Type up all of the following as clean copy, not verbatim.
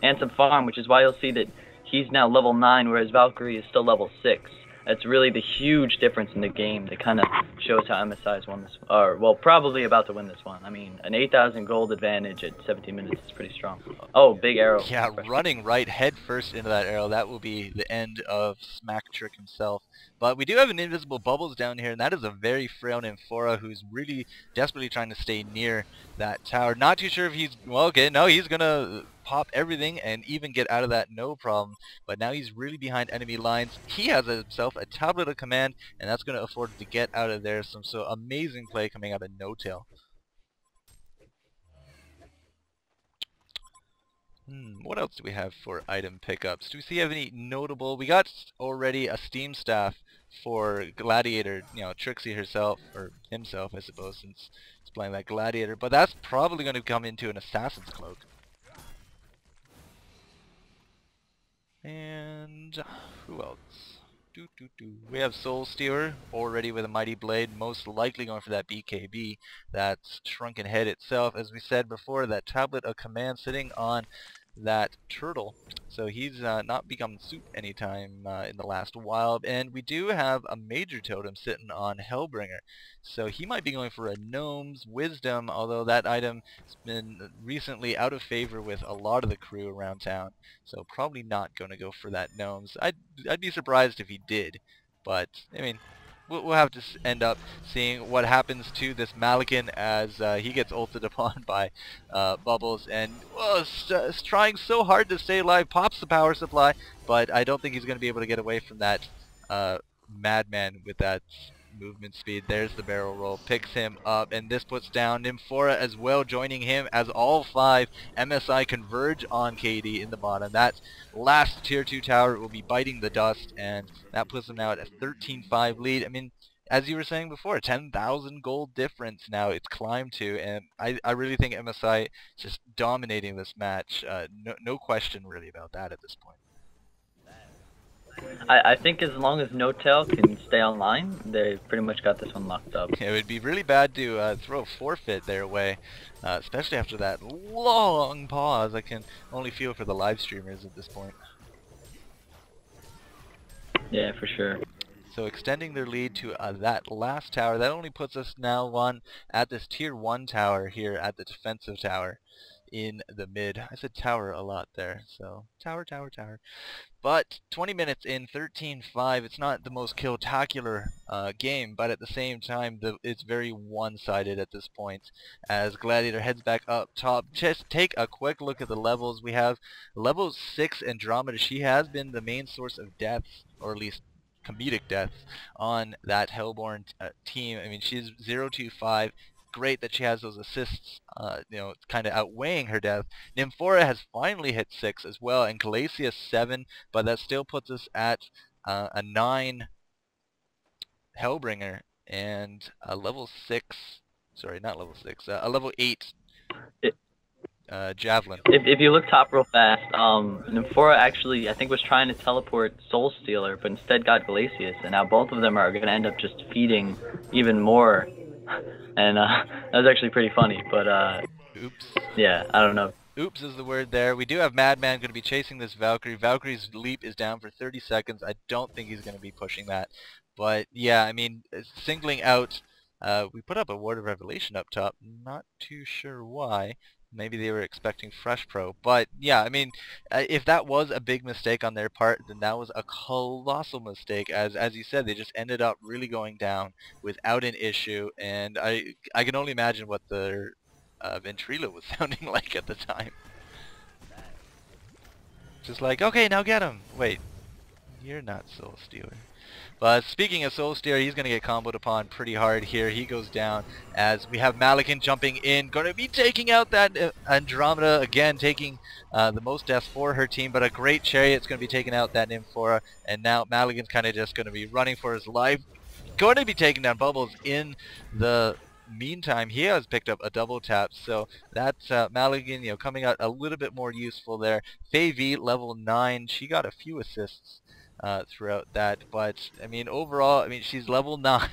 handsome farm, which is why you'll see that he's now level 9, whereas Valkyrie is still level 6. That's really the huge difference in the game that kind of shows how MSI has won this, or well, probably about to win this one. I mean, an 8,000 gold advantage at 17 minutes is pretty strong. Oh, big arrow. Yeah, running right head first into that arrow. That will be the end of Smack Trick himself. But we do have an invisible bubbles down here, and that is a very frail Nymphora who's really desperately trying to stay near that tower. Not too sure if he's, well, okay, no, he's gonna pop everything and even get out of that no problem. But now he's really behind enemy lines. He has himself a tablet of command, and that's gonna afford him to get out of there. Some so amazing play coming out of No-Tail. What else do we have for item pickups? Do we see any notable? We got already a Steam staff for Gladiator, you know, Trixie herself, or himself, I suppose, since he's playing that Gladiator. But that's probably going to come into an Assassin's Cloak. And who else? We have Soul Stealer already with a Mighty Blade, most likely going for that BKB. That's Shrunken Head itself. As we said before, that Tablet of Command sitting on that turtle, so he's not become soup anytime in the last while. And we do have a major totem sitting on Hellbringer, so he might be going for a Gnome's Wisdom, although that item has been recently out of favor with a lot of the crew around town, so probably not going to go for that Gnome's. I'd be surprised if he did, but I mean, we'll have to end up seeing what happens to this Malikan as he gets ulted upon by Bubbles, and is trying so hard to stay alive, pops the power supply, but I don't think he's going to be able to get away from that Madman with that movement speed. There's the barrel roll, picks him up, and this puts down Nymphora as well, joining him as all 5 MSI converge on KD in the bottom. That last tier 2 tower will be biting the dust, and that puts them now at a 13-5 lead. I mean, as you were saying before, 10,000 gold difference now it's climbed to, and I really think MSI is just dominating this match. No question really about that at this point. I think as long as No-Tail can stay online, they pretty much got this one locked up. Yeah, it would be really bad to throw a forfeit their way, especially after that long pause. I can only feel for the live streamers at this point. Yeah, for sure. So extending their lead to that last tower, that only puts us now at this tier 1 tower here at the defensive tower in the mid. I said tower a lot there, so tower. But 20 minutes in, 13-5. It's not the most kill-tacular game, but at the same time, it's very one-sided at this point. As Gladiator heads back up top, just take a quick look at the levels. We have level 6 Andromeda. She has been the main source of deaths, or at least comedic deaths, on that Hellborn team. I mean, she's 0-2-5. Great that she has those assists, you know, kind of outweighing her death. Nymphora has finally hit 6 as well, and Galacia 7, but that still puts us at a 9 Hellbringer and a level 6, sorry, not level 6, a level 8 Javelin. If you look top real fast, Nymphora actually, I think, was trying to teleport Soul Stealer, but instead got Glacius, and now both of them are going to end up just feeding even more. And that was actually pretty funny, but oops. Yeah, I don't know. Oops is the word there. We do have Madman going to be chasing this Valkyrie. Valkyrie's leap is down for 30 seconds. I don't think he's going to be pushing that. But yeah, I mean, singling out, we put up a Ward of Revelation up top. Not too sure why. Maybe they were expecting Fresh Pro. But yeah, I mean, if that was a big mistake on their part, then that was a colossal mistake. As you said, they just ended up really going down without an issue. And I can only imagine what their Ventrilo was sounding like at the time. Just like, okay, now get him. Wait, you're not Soul Stealer. But speaking of Soul Stealer, he's going to get comboed upon pretty hard here. He goes down as we have Malikan jumping in, going to be taking out that Andromeda, again taking the most deaths for her team, but a great Chariot's going to be taking out that Nymphora, and now Malikan's kind of just going to be running for his life, going to be taking down Bubbles in the meantime. He has picked up a double tap, so that's Malikan, you know, coming out a little bit more useful there. Faye V, level 9, she got a few assists throughout that. But I mean, overall, I mean, she's level 9,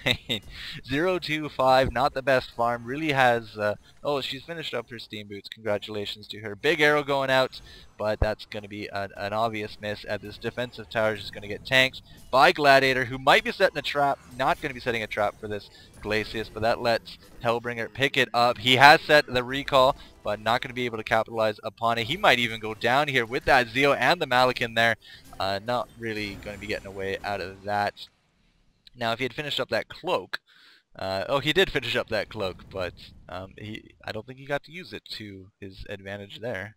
025, not the best farm. Really has. Oh, she's finished up her steam boots. Congratulations to her. Big arrow going out, but that's going to be an obvious miss. At this defensive tower is just going to get tanked by Gladiator, who might be setting a trap. Not going to be setting a trap for this Glacius, but that lets Hellbringer pick it up. He has set the recall, but not going to be able to capitalize upon it. He might even go down here with that Zeo and the Malik in there. Not really going to be getting away out of that. Now, if he had finished up that cloak, oh, he did finish up that cloak, but I don't think he got to use it to his advantage there.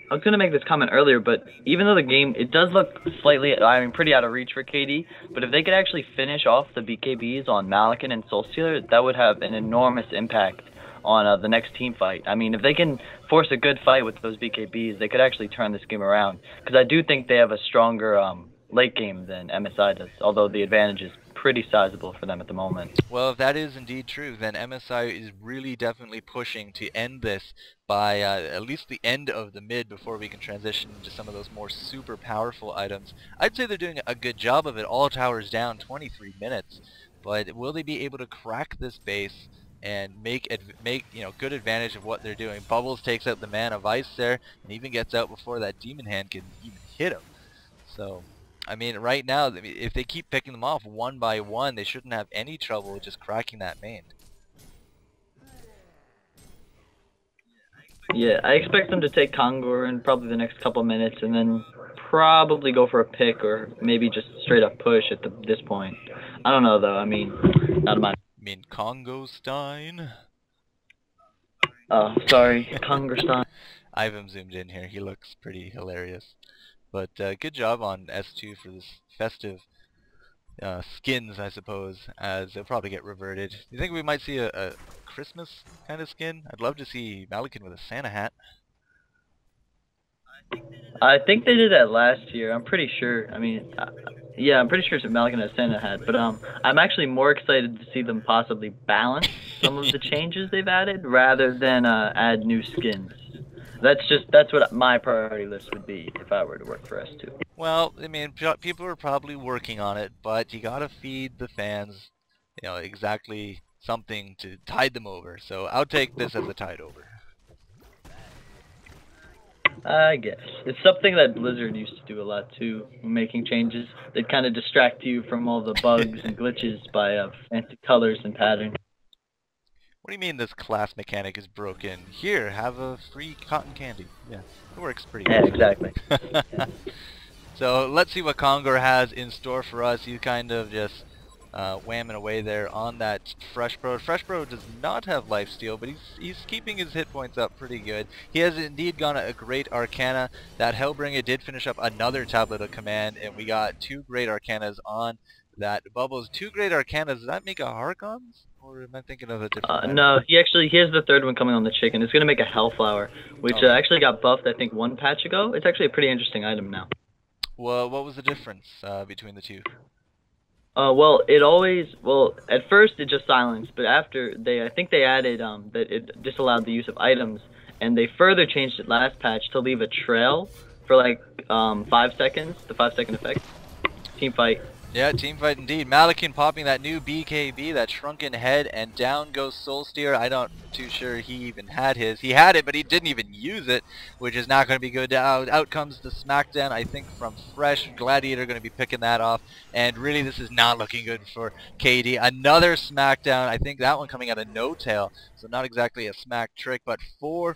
I was going to make this comment earlier, but even though the game, it does look slightly, I mean, pretty out of reach for KD, but if they could actually finish off the BKBs on Malikan and Soulstealer, that would have an enormous impact on the next team fight. I mean, if they can force a good fight with those BKBs, they could actually turn this game around, because I do think they have a stronger late game than MSI does, although the advantage is pretty sizable for them at the moment. Well, if that is indeed true, then MSI is really definitely pushing to end this by at least the end of the mid before we can transition into some of those more super powerful items. I'd say they're doing a good job of it. All towers down, 23 minutes. But will they be able to crack this base and make good advantage of what they're doing? Bubbles takes out the Man of Ice there and even gets out before that Demon Hand can even hit him. So I mean, right now, if they keep picking them off one by one, they shouldn't have any trouble with just cracking that main. Yeah, I expect them to take Kongor in probably the next couple minutes, and then probably go for a pick, or maybe just straight up push at this point. I don't know, though. I mean, not in my... You mean Congo Stein? Oh, sorry, Kongor Stein. I have him zoomed in here. He looks pretty hilarious. But good job on S2 for this festive skins, I suppose, as they'll probably get reverted. Do you think we might see a Christmas kind of skin? I'd love to see Malikan with a Santa hat. I think they did that last year. I'm pretty sure. I mean, yeah, I'm pretty sure Malikan has Santa hat. But I'm actually more excited to see them possibly balance some of the changes they've added rather than add new skins. That's what my priority list would be if I were to work for S2. Well, I mean, people are probably working on it, but you gotta feed the fans, you know, exactly something to tide them over. So I'll take this as a tide over. I guess it's something that Blizzard used to do a lot too, when making changes. They'd kind of distract you from all the bugs and glitches by fancy colors and patterns. What do you mean this class mechanic is broken? Here, have a free cotton candy. Yeah, it works pretty Yeah, good. exactly. So let's see what Kongor has in store for us. He's kind of just whamming away there on that Fresh Bro. Fresh Bro does not have lifesteal, but he's keeping his hit points up pretty good. He has indeed gone a great Arcana. That Hellbringer did finish up another Tablet of Command, and we got 2 great Arcanas on that Bubbles. 2 great Arcanas, does that make a Harkons? Or am I thinking of a different no, he has the 3rd one coming on the chicken. It's going to make a Hellflower, which actually got buffed, I think, 1 patch ago. It's actually a pretty interesting item now. Well, what was the difference between the 2? Well, at first it just silenced, but after I think they added that it disallowed the use of items, and they further changed it last patch to leave a trail for like 5 seconds, the 5-second effect. Team fight. Yeah, team fight indeed. Malikan popping that new BKB, that shrunken head, and down goes Soulstealer. I'm not too sure he even had his. He had it, but he didn't even use it, which is not going to be good. Out comes the Smackdown, I think, from Fresh. Gladiator going to be picking that off, and really this is not looking good for KD. Another Smackdown, I think that one coming out of No Tail, so not exactly a smack trick, but 4-0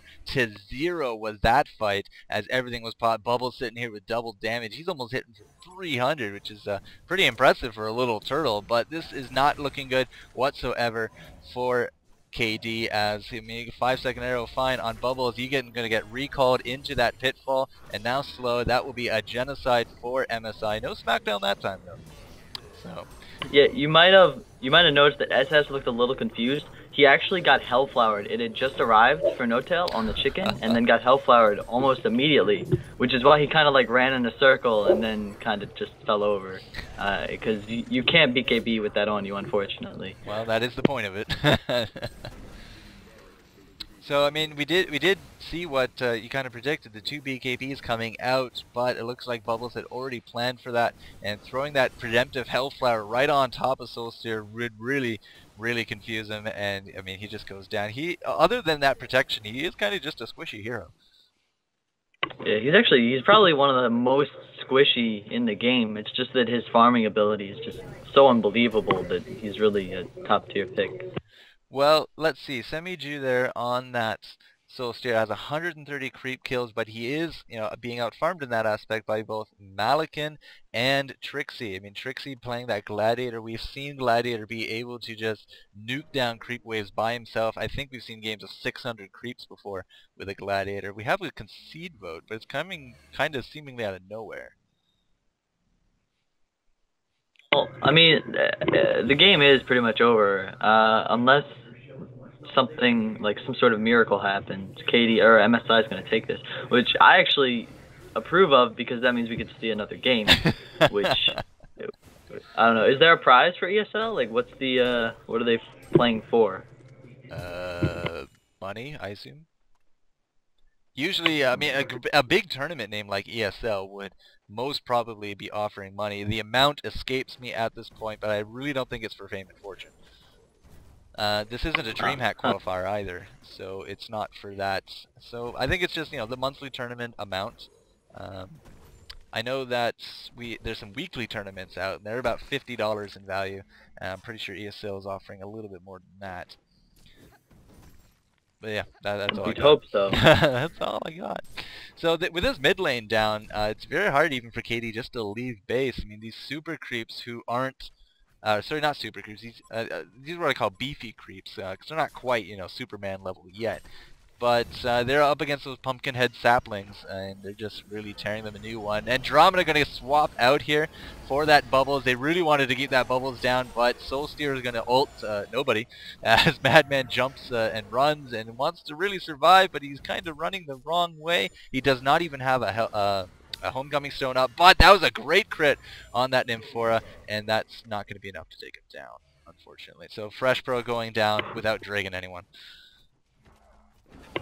was that fight, as everything was popped. Bubbles sitting here with double damage. He's almost hitting for 300, which is pretty impressive for a little turtle, but this is not looking good whatsoever for KD, as I mean, 5-second arrow fine on Bubbles. He's going to get recalled into that pitfall, and now slow. That will be a genocide for MSI. No Smackdown that time though. So yeah, you might have noticed that SS looked a little confused. He actually got Hellflowered. It had just arrived for No Tail on the chicken, and then got Hellflowered almost immediately, which is why he kind of like ran in a circle and then kind of just fell over. Because you can't BKB with that on you, unfortunately. Well, that is the point of it. So I mean, we did see what you kind of predicted, the two BKBs coming out, but it looks like Bubbles had already planned for that, and throwing that preemptive Hellflower right on top of Soulsteer would really confuse him, and I mean, he just goes down. He, other than that protection, he is kind of just a squishy hero. Yeah, he's probably one of the most squishy in the game. It's just that his farming ability is just so unbelievable that he's really a top tier pick. Well, let's see. Semi-Jew there on that Soulsteer has 130 creep kills, but he is, you know, being outfarmed in that aspect by both Malakin and Trixie. I mean, Trixie playing that Gladiator. We've seen Gladiator be able to just nuke down creep waves by himself. I think we've seen games of 600 creeps before with a Gladiator. We have a concede vote, but it's coming kind of seemingly out of nowhere. Well, I mean, the game is pretty much over, unless something like some sort of miracle happens. KD or MSI is going to take this, which I actually approve of because that means we get to see another game. Which I don't know. Is there a prize for ESL? Like, what's the what are they playing for? Money, I assume. Usually, I mean, a big tournament name like ESL would most probably be offering money. The amount escapes me at this point, but I really don't think it's for fame and fortune. This isn't a DreamHack qualifier either, so it's not for that. So I think it's just, you know, the monthly tournament amount. I know that there's some weekly tournaments out, and they're about $50 in value. I'm pretty sure ESL is offering a little bit more than that. But yeah, that's all I got. You'd hope so. That's all I got. So with this mid lane down, it's very hard even for KD just to leave base. I mean, these super creeps who aren't, sorry, not super creeps. These are what I call beefy creeps, because they're not quite, you know, Superman level yet. But they're up against those Pumpkinhead saplings, and they're just really tearing them a new one. Andromeda going to swap out here for that Bubbles. They really wanted to keep that Bubbles down, but Soulsteer is going to ult nobody as Madman jumps and runs and wants to really survive, but he's kind of running the wrong way. He does not even have a Homecoming Stone up, but that was a great crit on that Nymphora, and that's not going to be enough to take him down, unfortunately. So Fresh Pro going down without dragging anyone.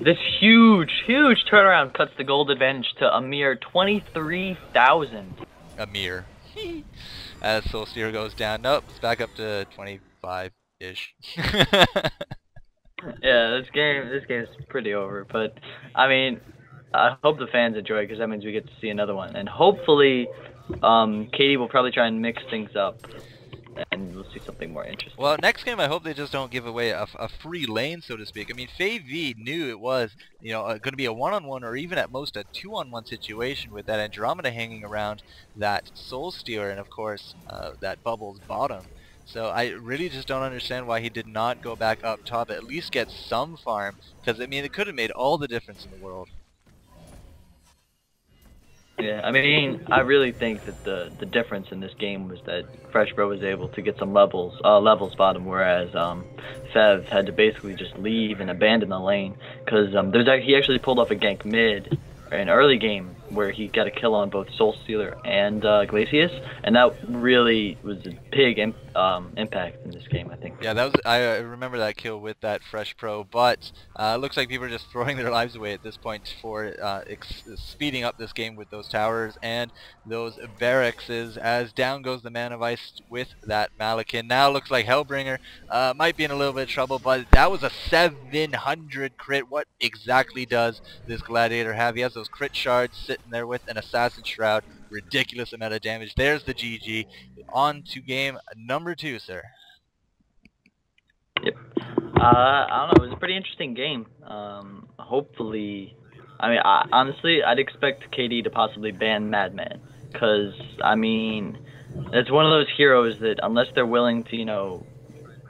This huge turnaround cuts the gold advantage to a mere 23,000. A mere. As Soulsteer goes down. Nope, it's back up to 25-ish. Yeah, this game's pretty over. But I mean, I hope the fans enjoy it because that means we get to see another one. And hopefully, Katie will probably try and mix things up, and we'll see something more interesting. Well, next game I hope they just don't give away a free lane, so to speak. I mean, FaV knew it was, you know, going to be a one-on-one or even at most a two-on-one situation with that Andromeda hanging around that Soulsteer and of course that Bubbles bottom. So I really just don't understand why he did not go back up top, at least get some farm, because I mean it could have made all the difference in the world. Yeah, I mean, I really think that the difference in this game was that Fresh Bro was able to get some levels bottom, whereas Fev had to basically just leave and abandon the lane because he actually pulled off a gank mid in early game where he got a kill on both Soulstealer and Glacius, and that really was a big impact in this game, I think. Yeah, that was, I remember that kill with that Fresh Pro, but it looks like people are just throwing their lives away at this point for speeding up this game with those towers and those barracks, as down goes the Man of Ice with that Malakin. Now looks like Hellbringer might be in a little bit of trouble, but that was a 700 crit. What exactly does this Gladiator have? He has those crit shards sitting there with an Assassin Shroud. Ridiculous amount of damage. There's the GG. On to game number 2, sir. Yep. I don't know. It was a pretty interesting game. Hopefully, I mean, honestly, I'd expect KD to possibly ban Madman, because I mean, it's one of those heroes that unless they're willing to, you know,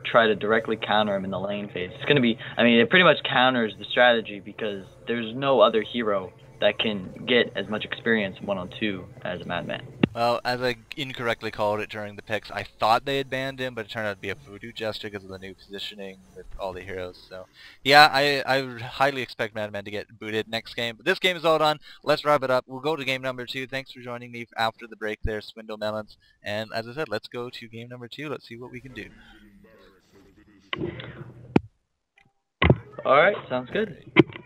try to directly counter him in the lane phase, it's gonna be. I mean, it pretty much counters the strategy because there's no other hero that can get as much experience 1-on-2 as a Madman. Well, as I incorrectly called it during the picks, I thought they had banned him, but it turned out to be a Voodoo Jester because of the new positioning with all the heroes. So, yeah, I would highly expect Madman to get booted next game. But this game is all done. Let's wrap it up. We'll go to game number 2. Thanks for joining me after the break there, Swindlemelonzz. And as I said, let's go to game number 2. Let's see what we can do. All right, sounds good. Alright.